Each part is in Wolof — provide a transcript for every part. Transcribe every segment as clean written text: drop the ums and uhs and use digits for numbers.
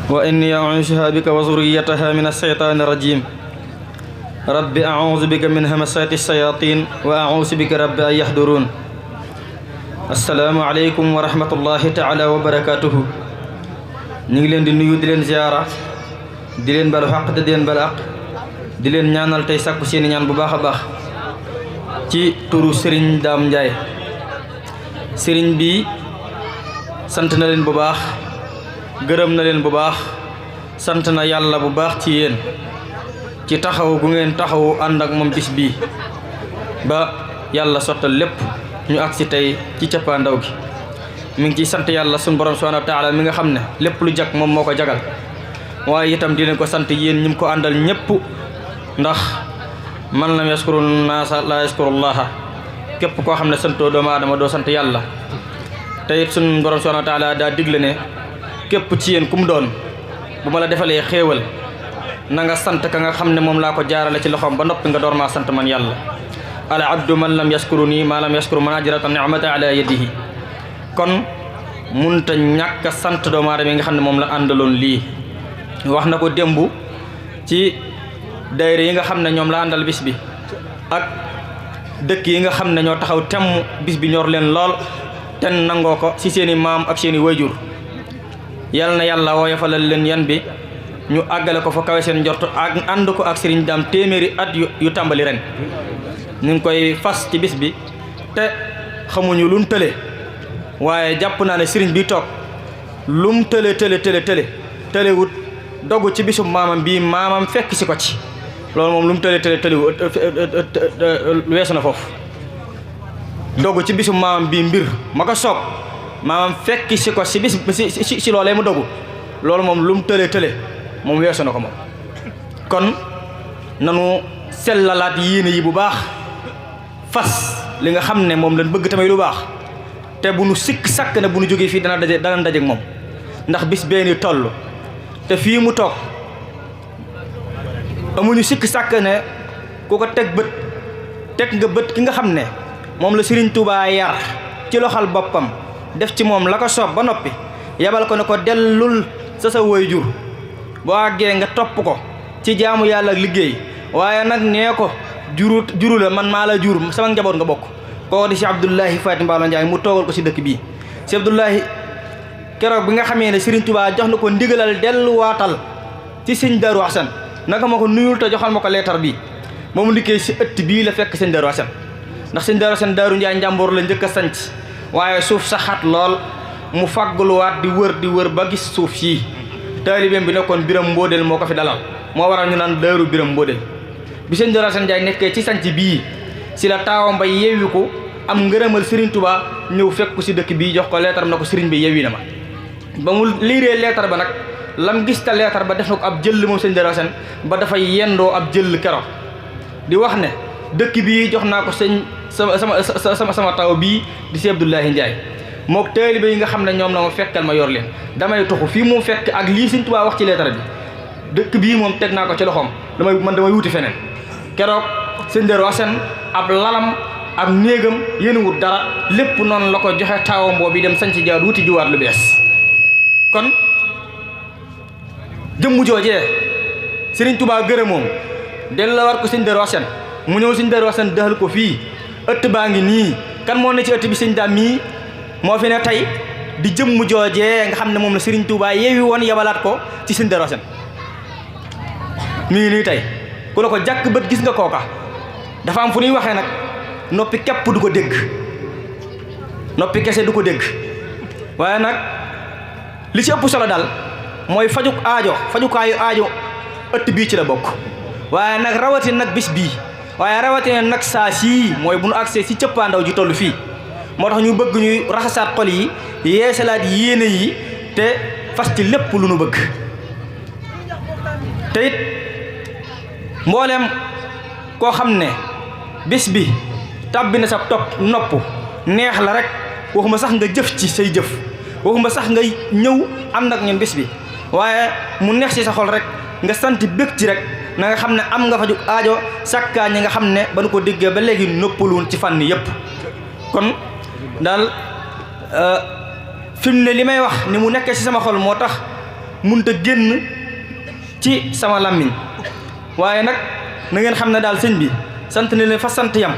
وإني أعيشها بك وذريتها من الشيطان الرجيم رب أعوذ بك من همسات الشياطين وأعوذ بك رب أن يحضرون السلام عليكم ورحمة الله تعالى وبركاته ñu ngi leen di nuyu di leen ziara di leen balu xaq te di leen balu àq di leen ñaanal tey sàkku seeni ñaan bu baax a baax ci turu Serigne Dame Ndiaye Serigne bi sant na leen bu baax gërëm na leen bu baax sant na yàlla bu baax ci yéen ci taxaw gu ngeen taxaw ànd ak moom bis bii ba yàlla sottal lépp ñu agsi tey ci cappaandaw gi mi ngi ciy sant yàlla sunu borom subhanahu wa taala mi nga xam ne lépp lu jag moom moo ko jagal waaye itam di leen ko sant yéen ñi mu ko àndal ñëpp ndax man lam yaskuru naasa la yaskurullaha képp koo xam ne santoo doomu aadama doo sant yàlla te it sunu borom subhanahu wa taala daa digle ne képp ci yéen ku mu doon bu ma la defalee xéewal na nga sant ka nga xam ne moom laa ko jaarale ci loxoom ba noppi nga door maa sant man yàlla al abdu man lam yaskuru nii maa lam yaskuru man ajrata ni'mata ala yadihi kon munta ñàkk sant doomu aadama yi nga xam ne moom la àndaloon lii wax na ko démb ci daayira yi nga xam ne ñoom la àndal bis bi ak dëkk yi nga xam ne ñoo taxaw temm bis bi ñor leen lool ten nangoo ko ci seeni maam ak seeni wayjur yal na yàlla woyofalal leen yan bi ñu àggale ko fa kawe seen njort ak ànd ko ak Serigne Dame téeméeri at yu tàmbali ren ñu ngi koy fas ci bis bi te xamuñu luñ tële waaye jàpp naa ne Serigne bi toog lum tële wut dogu ci bisum maamam bii maamam fekk si ko ci loolu moom lum tële weesu na foofu dogu ci bisum maamam bii mbir ma ko soob maamam fekk si ko si bis si loolee mu dogu loolu moom lum tële moom weesu na ko moom kon nanu sellalaat yéene yi bu baax fas li nga xam ne moom lañ bëgg tamit lu baax te bu nu sikk sàkk ne bu nu jógee fii dana daje ak moom ndax bis bee ni toll te fii mu toog amuñu sikk sàkk ne ku ko teg nga bët ki nga xam ne moom la Serigne Touba yar ci loxal boppam def ci moom la ko soob ba noppi yabal ko ne ko dellul sa waajur boo àggee nga topp ko ci jaamu yàlla ak liggéey waaye nag nee ko juru la man maa la jur sama njaboot nga bokk koo di si Abdoulahi Faty Mballo Ndiaye mu toogal ko si dëkk bii si Abdoulahi keroog bi nga xamee ne Serigne Touba jox na ko ndigalal delluwaatal ci sëñ Darou Assane naka ma ko nuyul te joxal ma ko leetar bii ba mu liggéey si ëtt bii la fekk sëñ Darou Assane ndax sëñ Darou Assane Darou Ndiaye njàmboor la njëkk a sanc waaye suuf sa xat lool mu fagguluwaat di wër ba gis suuf sii taalibeem bi nekkoon Biram Mbóodeel moo ko fi dalal moo waral ñu naan Daaru Biram Mbóodeel bi sëñ Darou Assane Ndiaye nekkee ci sanc bii si la taawam ba yeewi ko am ngërëmal Serigne Touba ñëw fekk ko si dëkk bii jox ko leetar na ko Serigne bi yeewi na ma ba mu liiree leetar ba nag lam gis ta leetar ba def na ko ab jëll moom sëñ Darou Assane ba dafay yendoo ab jëll keroog di wax ne dëkk bii jox naa ko sëñ sama taw bii di si Abdoulahi Ndiaye mook taalibe yi nga xam ne ñoom la ma fekkal ma yor leen damay tuxu fii moom fekk ak lii Sëñ Tuubaa wax ci leetar bi dëkk bii moom teg naa ko ci loxoom damay wuti feneen keroog sëñ Darou Assane ab lalam ab néegam yéenuwut dara lépp noonu la ko joxe taawam boobu dem sañ ci jaar wuti jiwaat lu bees kon jëmm joojee Sëriñ Tuubaa gërëm moom del la war ko sëñ Darou Assane mu ñëw sëñ Darou Assane dëxal ko fii ëtt baa ngi nii kan moo ne ci ëtt bi sëñ Dame mii moo fi ne tey di jëmm joojee nga xam ne moom la Serigne Touba yeewi woon yabalaat ko ci sëñ Darou Assane mi ngi nii tey ku la ko jàkk bët gis nga kooka dafa am fu ñuy waxee nag noppi képp du ko dégg noppi kese du ko dégg waaye nag li ci ëpp solo daal mooy fajukaayu aajo ëtt bii ci la bokk waaye nag rawatina nag bis bii waaye rawatina nag saa sii mooy bu nu agsee si cëppaandaw ji toll fii moo tax ñu bëgg ñuy raxasaat xol yi yeesalaat yéene yi te fas ci lépp lu nu bëgg te it mbooleem koo xam ne bis bi tàbbi na sa topp nopp neex la rek waxuma sax nga jëf ci say jëf waxuma sax nga ñëw am nag ñun bis bi waaye mu neex ci sa xol rek nga sant bëgg ci rek na nga xam ne am nga faju aajo sakkaa ñi nga xam ne ba nu ko déggee ba léegi noppaluwun ci fànn yépp kon daal fi mu ne li may wax ni mu nekkee ci sama xol moo tax munta génn ci sama làmmiñ waaye nag na ngeen xam ne daal sëñ bi sant na leen fa sant yam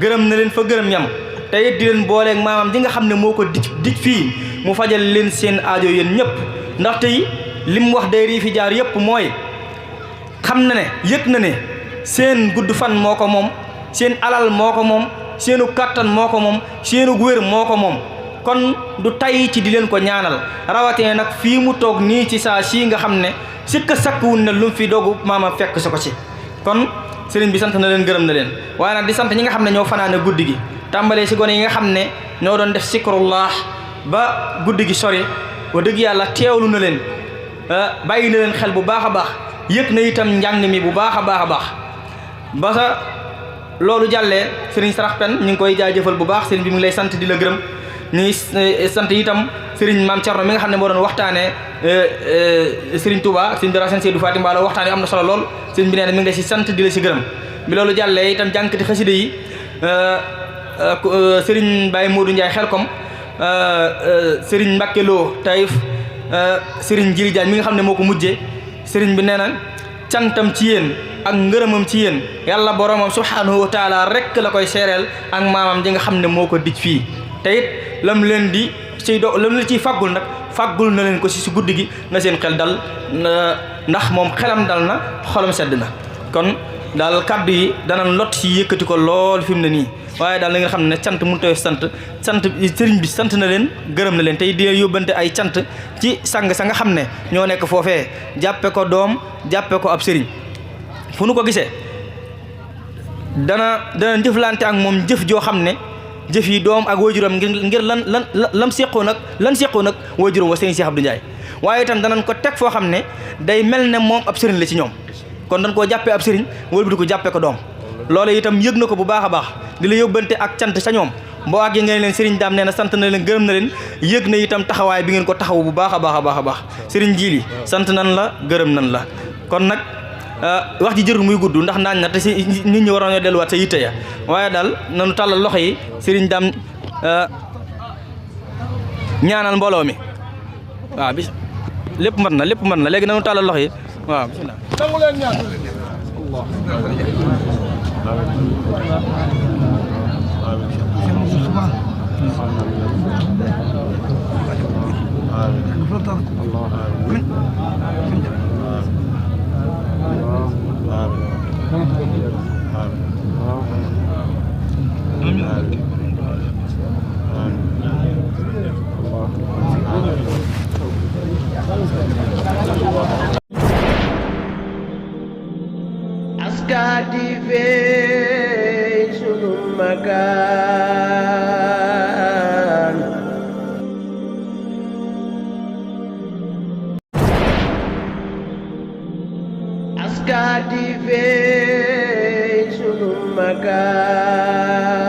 gërëm na leen fa gërëm yam te it di leen booleeg maamam ji nga xam ne moo ko dij fii mu fajal leen seen aajo yéen ñëpp ndax tey li mu wax day rii fi jaar yëpp mooy xam na ne yëg na ne seen gudd fan moo ko moom seen alal moo ko moom seenu kàttan moo ko moom seenu wér moo ko moom kon du tay ci di leen ko ñaanal rawatee nag fii mu toog nii ci saa sii nga xam ne sikka sakkuwun ne lu mu fi dogu maama fekk si ko ci kon sëriñ bi sant na leen gërëm na leen waaye nag di sant ñi nga xam ne ñoo fanaane guddi gi tàmbalee si gone yi nga xam ne ñoo doon def sikrullah ba guddi gi sori wa dëgg yàlla teewlu na leen bàyyi na leen xel bu baax a baax yëg na itam njàng mi bu baax a baax a baax ba sa loolu jàllee sëriñ Sarax Pen ñu ngi koy jaajëfal bu baax sëriñ bi mu ngi lay sant di la gërëm ñu ngi sant itam sëriñ Maam Cerno mi nga xam ne moo doon waxtaanee sëriñ Touba sëriñ Dara Sène Seydou Fatim Mballo waxtaan wi am na solo lool sëriñ bi nee na mi ngi lay si sant di la si gërëm bi loolu jàllee itam jànkati xasida yi sëriñ Baye Modou Ndiaye Xelkom sëriñ Mbacke Lo Taïf sëriñ Jiri Diagne mi nga xam ne moo ko mujjee sëriñ bi nee na cantam ci yéen ak ngërëmam ci yéen yàlla boromam subhanahu wa taala rek la koy seereel ak maamam ji nga xam ne moo ko dij fii te it lam leen di ciy lam la ciy faggul nag faggul na leen ko si guddi gi na seen xel dal ndax moom xelam dal na xolam sedd na kon daal kaddu yi danañ lot si yëkkati ko lool fi mu ne nii waaye daal na nga xam ne cant mënut a sant sëriñ bi sant na leen gërëm na leen tey di yóbbante ay cant ci sang sa nga xam ne ñoo nekk foofee jàppe ko doom jàppe ko ab sëriñ fu nu ko gisee dana jëflante ak moom jëf joo xam ne jëf yi doom ak waajuram ngir lan seqoo nag waajuram wa sëriñ Cheikh Abdou Ndiaye waaye itam danañ ko teg foo xam ne day mel ne moom ab sëriñ la ci ñoom kon dañ koo jàppee ab sëriñ wala bi di ko jàppee ko doom loolu itam yëg na ko bu baax a baax di la yóbbante ak cant sa ñoom boo àggee ngeen leen sëriñ daam nee na sant na leen gërëm na leen yëg na itam taxawaay bi ngeen ko taxaw bu baax a baax a baax a baax sëriñ Jili sant nan la gërëm nan la kon nag wax ji jërul muy gudd ndax naañ na te si nit ñi waroon ñoo delluwaat sa yitte ya waaye daal nanu tàllal loxo yi sëriñ daam ñaanal mbooloo mi waaw bis lépp mën na léegi nanu tàllal loxo yi waaw bismillah nangu leen ñaan askati fe sunu makan askati fe sunu makan